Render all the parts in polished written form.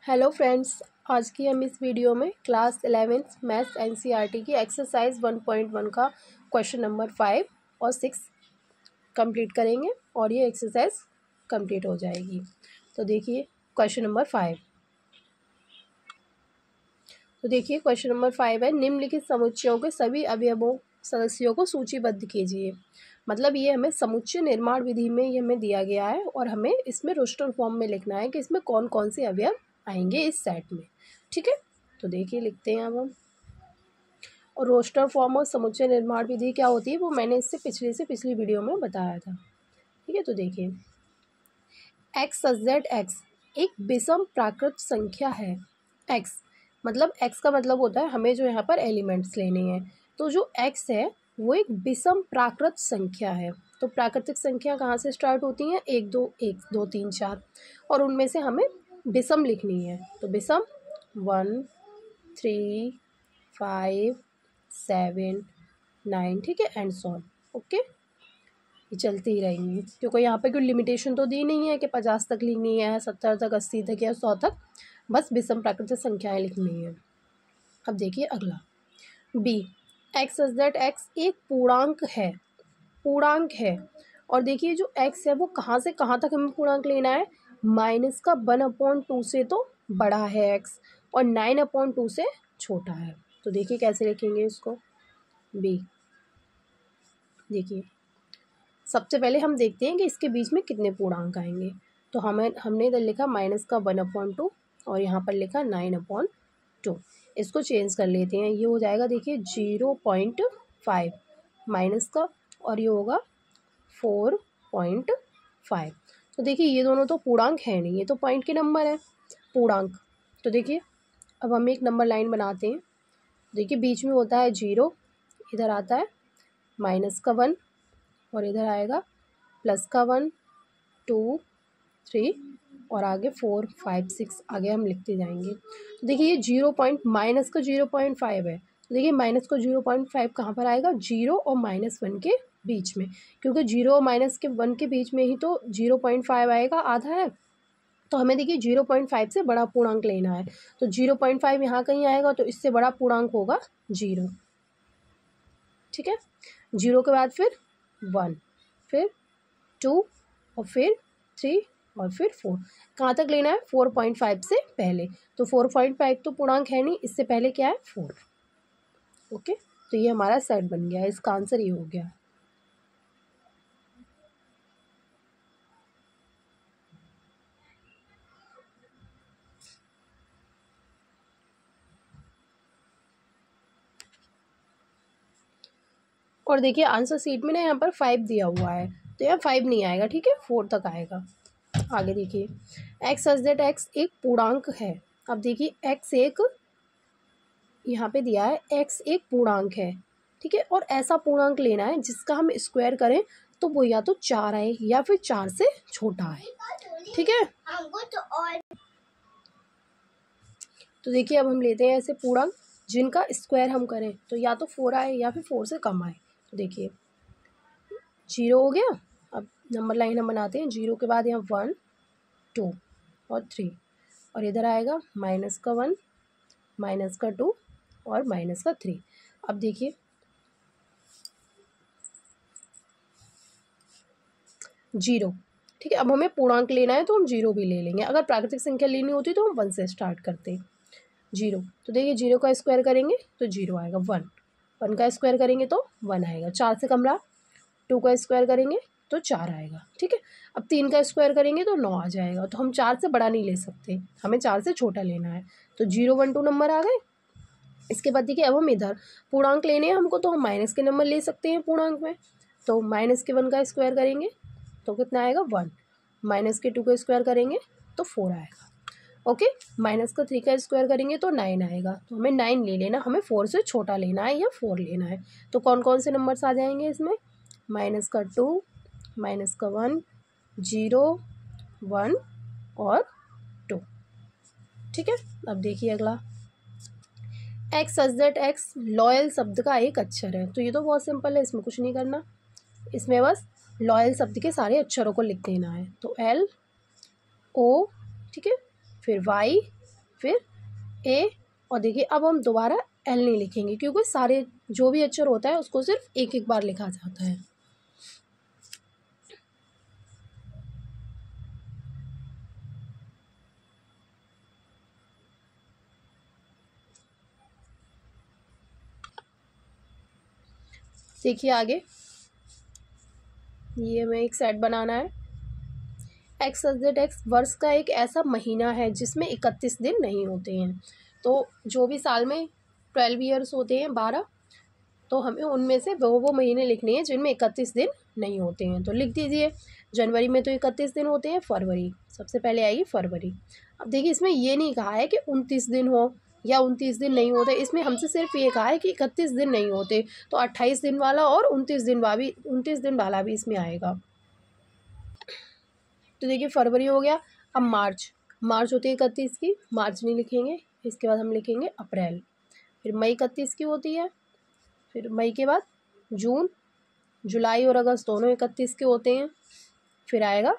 Hello friends, आज की हम इस वीडियो में क्लास 11th मैथ्स एनसीईआरटी की एक्सरसाइज 1.1 का क्वेश्चन नंबर 5 और 6 कंप्लीट करेंगे और ये एक्सरसाइज कंप्लीट हो जाएगी। तो देखिए क्वेश्चन नंबर 5। तो देखिए क्वेश्चन नंबर 5 है, निम्नलिखित समुच्चयों के सभी अवयवों सदस्यों को सूचीबद्ध कीजिए। मतलब ये हमें समुच्चय निर्माण विधि में ये हमें दिया गया है और हमें इसमें रोस्टर फॉर्म में लिखना है कि इसमें कौन कौन से अवयव आएंगे इस सेट में। ठीक है, तो देखिए लिखते हैं अब हम। और रोस्टर फॉर्म और समुच्चय निर्माण विधि क्या होती है वो मैंने इससे पिछली वीडियो में बताया था। ठीक है, तो देखिए एक्स सच दैट एक्स एक विषम प्राकृत संख्या है। एक्स मतलब एक्स का मतलब होता है हमें जो यहाँ पर एलिमेंट्स लेने हैं, तो जो एक्स है वो एक विषम प्राकृत संख्या है। तो प्राकृतिक संख्या कहाँ से स्टार्ट होती हैं? 1 2 3 4 और उनमें से हमें विषम लिखनी है। तो विषम 1 3 5 7 9, ठीक है, एंड सो ऑन। ओके, ये चलती ही रहेंगी क्योंकि यहाँ पे कोई लिमिटेशन तो दी नहीं है कि 50 तक लिखनी है, 70 तक, 80 तक या 100 तक, बस विषम प्राकृतिक संख्याएं लिखनी है। अब देखिए अगला B, x such that x एक पूर्णांक है। पूर्णांक है और देखिए जो एक्स है वो कहाँ से कहाँ तक हमें पूर्णांक लेना है? -1/2 से तो बड़ा है एक्स और 9/2 से छोटा है। तो देखिए कैसे लिखेंगे इसको। बी, देखिए सबसे पहले हम देखते हैं कि इसके बीच में कितने पूर्णांक आएंगे। तो हमने इधर लिखा -1/2 और यहाँ पर लिखा 9/2। इसको चेंज कर लेते हैं, ये हो जाएगा देखिए 0.5 माइनस का और ये होगा 4.5। तो देखिए ये दोनों तो पूर्णांक है नहीं, ये तो पॉइंट के नंबर है पूर्णांक। तो देखिए अब हम एक नंबर लाइन बनाते हैं। देखिए बीच में होता है 0, इधर आता है -1 और इधर आएगा +1 2 3 और आगे 4 5 6 आगे हम लिखते जाएंगे। तो देखिए ये 0.5 है। तो देखिए माइनस का 0.5 कहाँ पर आएगा? 0 और -1 के बीच में, क्योंकि 0 और -1 के बीच में ही तो 0.5 आएगा, आधा है। तो हमें देखिए 0.5 से बड़ा पूर्णांक लेना है। तो 0.5 यहाँ कहीं आएगा तो इससे बड़ा पूर्णांक होगा 0। ठीक है, 0 के बाद फिर 1, फिर 2 और फिर 3 और फिर 4। कहाँ तक लेना है? 4.5 से पहले। तो 4.5 तो पूर्णांक है नहीं, इससे पहले क्या है? 4। ओके, तो ये हमारा सेट बन गया, इसका आंसर ये हो गया। और देखिए आंसर सीट में ना यहाँ पर 5 दिया हुआ है, तो यहाँ 5 नहीं आएगा, ठीक है, 4 तक आएगा। आगे देखिए एक्स सच दैट एक्स एक पूर्णांक है। अब देखिए एक्स एक यहाँ पे दिया है, एक्स एक पूर्णांक है, ठीक है, और ऐसा पूर्णांक लेना है जिसका हम स्क्वायर करें तो वो या तो 4 आए या फिर 4 से छोटा आए। ठीक है, तो देखिए अब हम लेते हैं ऐसे पूर्णांक जिनका स्क्वायर हम करें तो या तो 4 आए या फिर 4 से कम आए। तो देखिए 0 हो गया, अब नंबर लाइन हम बनाते हैं। 0 के बाद यहाँ 1 2 और 3 और इधर आएगा -1 -2 और -3। अब देखिए 0, ठीक है, अब हमें पूर्णांक लेना है तो हम 0 भी ले लेंगे। अगर प्राकृतिक संख्या लेनी होती तो हम 1 से स्टार्ट करते। 0, तो देखिए 0 का स्क्वायर करेंगे तो 0 आएगा। 1 1 का स्क्वायर करेंगे तो 1 आएगा। 4 से कम रहा। 2 का स्क्वायर करेंगे तो 4 आएगा। ठीक है, अब 3 का स्क्वायर करेंगे तो 9 आ जाएगा। तो हम 4 से बड़ा नहीं ले सकते, हमें 4 से छोटा लेना है। तो 0 1 2 नंबर आ गए। इसके बाद देखिए अब हम इधर पूर्णांक लेने हैं हमको, तो हम माइनस के नंबर ले सकते हैं पूर्णांक में। तो -1 का स्क्वायर करेंगे तो कितना आएगा? 1। -2 का स्क्वायर करेंगे तो 4 आएगा। ओके, -3 का स्क्वायर करेंगे तो 9 आएगा। तो हमें 9 ले लेना, हमें 4 से छोटा लेना है या 4 लेना है। तो कौन कौन से नंबर्स आ जाएंगे इसमें? -2 -1 0 1 और 2। ठीक है, अब देखिए अगला x such that x loyal शब्द का एक अक्षर है। तो ये तो बहुत सिंपल है, इसमें कुछ नहीं करना, इसमें बस लॉयल शब्द के सारे अक्षरों को लिख देना है। तो L O, ठीक है, फिर Y फिर ए, और देखिए अब हम दोबारा एल नहीं लिखेंगे क्योंकि सारे जो भी अक्षर होता है उसको सिर्फ एक एक बार लिखा जाता है। देखिए आगे, ये हमें एक सेट बनाना है। एक्स सब्जेक्ट एक्स वर्ष का एक ऐसा महीना है जिसमें 31 दिन नहीं होते हैं। तो जो भी साल में 12 ईयर्स होते हैं 12, तो हमें उनमें से वो महीने लिखने हैं जिनमें 31 दिन नहीं होते हैं। तो लिख दीजिए, जनवरी में तो 31 दिन होते हैं, फरवरी सबसे पहले आएगी फरवरी। अब देखिए इसमें ये नहीं कहा है कि 29 दिन हो या 29 दिन नहीं होते, इसमें हमसे सिर्फ ये कहा है कि 31 दिन नहीं होते, तो 28 दिन वाला और 29 दिन वाला भी इसमें आएगा। तो देखिए फरवरी हो गया। अब मार्च होती है 31 की, मार्च नहीं लिखेंगे। इसके बाद हम लिखेंगे अप्रैल। फिर मई 31 की होती है, फिर मई के बाद जून, जुलाई और अगस्त दोनों 31 के होते हैं। फिर आएगा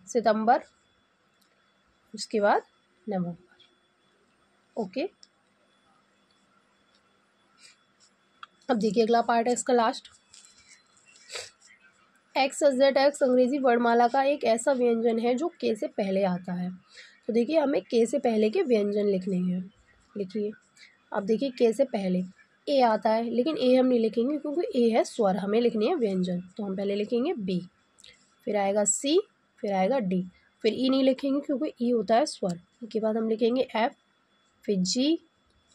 सितंबर, उसके बाद नवंबर। ओके, अब देखिए अगला पार्ट है इसका लास्ट। एक्स सब्जेक्ट एक्स अंग्रेजी वर्णमाला का एक ऐसा व्यंजन है जो के से पहले आता है। तो देखिए हमें के से पहले के व्यंजन लिखने हैं। लिखिए, अब देखिए के से पहले ए आता है, लेकिन ए हम नहीं लिखेंगे क्योंकि ए है स्वर, हमें लिखने हैं व्यंजन। तो हम पहले लिखेंगे बी, फिर आएगा सी, फिर आएगा डी। फिर ई नहीं लिखेंगे क्योंकि ई होता है स्वर। इसके बाद हम लिखेंगे एफ, फिर जी,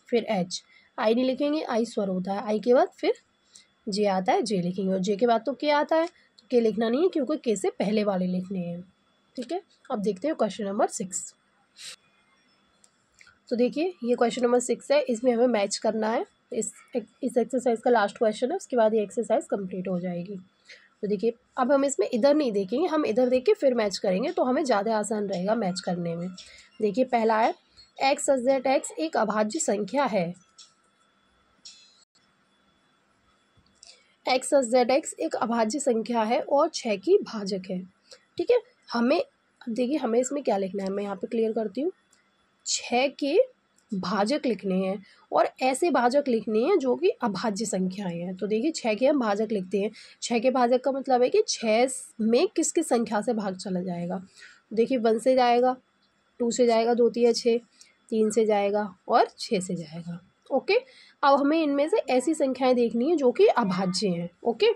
फिर एच। आई नहीं लिखेंगे, आई स्वर होता है। आई के बाद फिर जे आता है, जे लिखेंगे। और जे के बाद तो के आता है, तो के लिखना नहीं है क्योंकि के से पहले वाले लिखने हैं। ठीक है, अब देखते हैं क्वेश्चन नंबर 6। तो देखिए ये क्वेश्चन नंबर 6 है, इसमें हमें मैच करना है। इस एक्सरसाइज का लास्ट क्वेश्चन है, उसके बाद ये एक्सरसाइज कंप्लीट हो जाएगी। तो देखिए अब हम इसमें इधर नहीं देखेंगे, हम इधर देख के फिर मैच करेंगे, तो हमें ज़्यादा आसान रहेगा मैच करने में। देखिए पहला है एक्स सब्जेक्ट एक्स एक अभाज्य संख्या है। एक्स जेड एक्स एक अभाज्य संख्या है और 6 की भाजक है। ठीक है, हमें देखिए हमें इसमें क्या लिखना है, मैं यहाँ पे क्लियर करती हूँ। 6 के भाजक लिखने हैं और ऐसे भाजक लिखने हैं जो कि अभाज्य संख्याएं हैं। तो देखिए 6 के हम भाजक लिखते हैं। 6 के भाजक का मतलब है कि 6 में किस किस संख्या से भाग चला जाएगा। देखिए 1 से जाएगा, 2 से जाएगा, 2 3 6, 3 से जाएगा और 6 से जाएगा। ओके, अब हमें इनमें से ऐसी संख्याएं देखनी है जो कि अभाज्य हैं। ओके,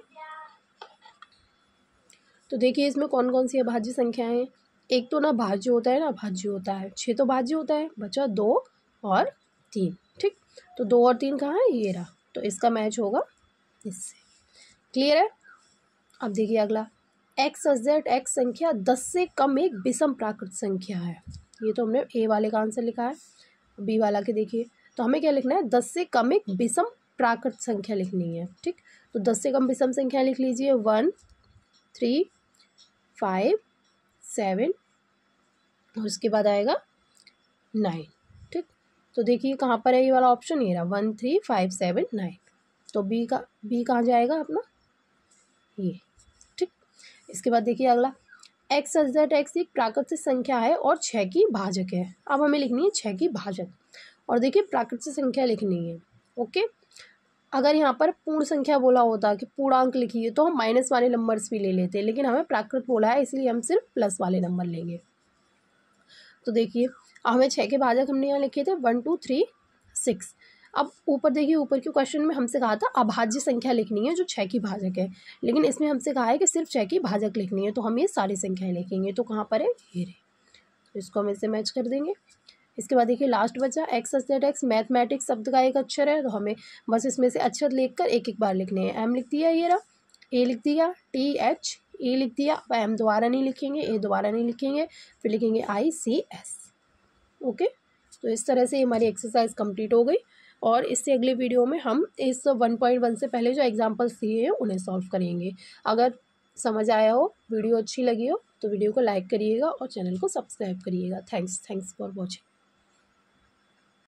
तो देखिए इसमें कौन कौन सी अभाज्य संख्याएं हैं। एक तो ना भाज्य होता है ना अभाज्य होता है। 6 तो भाज्य होता है, बचा 2 और 3। ठीक, तो 2 और 3 कहाँ है, ये रहा, तो इसका मैच होगा इससे। क्लियर है। अब देखिए अगला, एक्स सब्जेक्ट एक्स संख्या 10 से कम एक विषम प्राकृत संख्या है। ये तो हमने ए वाले का आंसर लिखा है। बी वाला के देखिए, तो हमें क्या लिखना है, 10 से कम एक विषम प्राकृत संख्या लिखनी है। ठीक, तो 10 से कम विषम संख्या लिख लीजिए, 1 3 5 7 और उसके बाद आएगा 9। ठीक, तो देखिए कहाँ पर है ये वाला ऑप्शन, ये रहा 1 3 5 7 9। तो बी कहाँ जाएगा अपना, ये। ठीक, इसके बाद देखिए अगला, एक्स सब्जेक्ट एक्स एक प्राकृतिक संख्या है और 6 की भाजक है। अब हमें लिखनी है 6 की भाजक, और देखिए प्राकृतिक संख्या लिखनी है। ओके, अगर यहाँ पर पूर्ण संख्या बोला होता कि पूर्णांक लिखिए तो हम माइनस वाले नंबर्स भी ले लेते, लेकिन हमें प्राकृत बोला है इसलिए हम सिर्फ प्लस वाले नंबर लेंगे। तो देखिए हमें 6 के भाजक हमने यहाँ लिखे थे 1 2 3 6। अब ऊपर देखिए, ऊपर के क्वेश्चन में हमसे कहा था अभाज्य संख्या लिखनी है जो 6 की भाजक है, लेकिन इसमें हमसे कहा है कि सिर्फ 6 की भाजक लिखनी है। तो हम ये सारी संख्याएं लिखेंगे, तो कहाँ पर है, ये रहे। तो इसको हम इससे मैच कर देंगे। इसके बाद देखिए लास्ट बचा एक्स सब्जेक्ट एक्स मैथमेटिक्स शब्द का एक अक्षर है, तो हमें बस इसमें से अक्षर लिखकर एक एक बार लिखने हैं। एम लिख दिया, ये रहा, ए लिख दिया, टी एच ए लिख दिया। अब एम दोबारा नहीं लिखेंगे, ए दोबारा नहीं लिखेंगे, फिर लिखेंगे आई सी एस। ओके, तो इस तरह से हमारी एक्सरसाइज कंप्लीट हो गई, और इससे अगले वीडियो में हम इस 1.1 से पहले जो एग्जाम्पल्स दिए हैं उन्हें सॉल्व करेंगे। अगर समझ आया हो, वीडियो अच्छी लगी हो, तो वीडियो को लाइक करिएगा और चैनल को सब्सक्राइब करिएगा। Thanks for watching.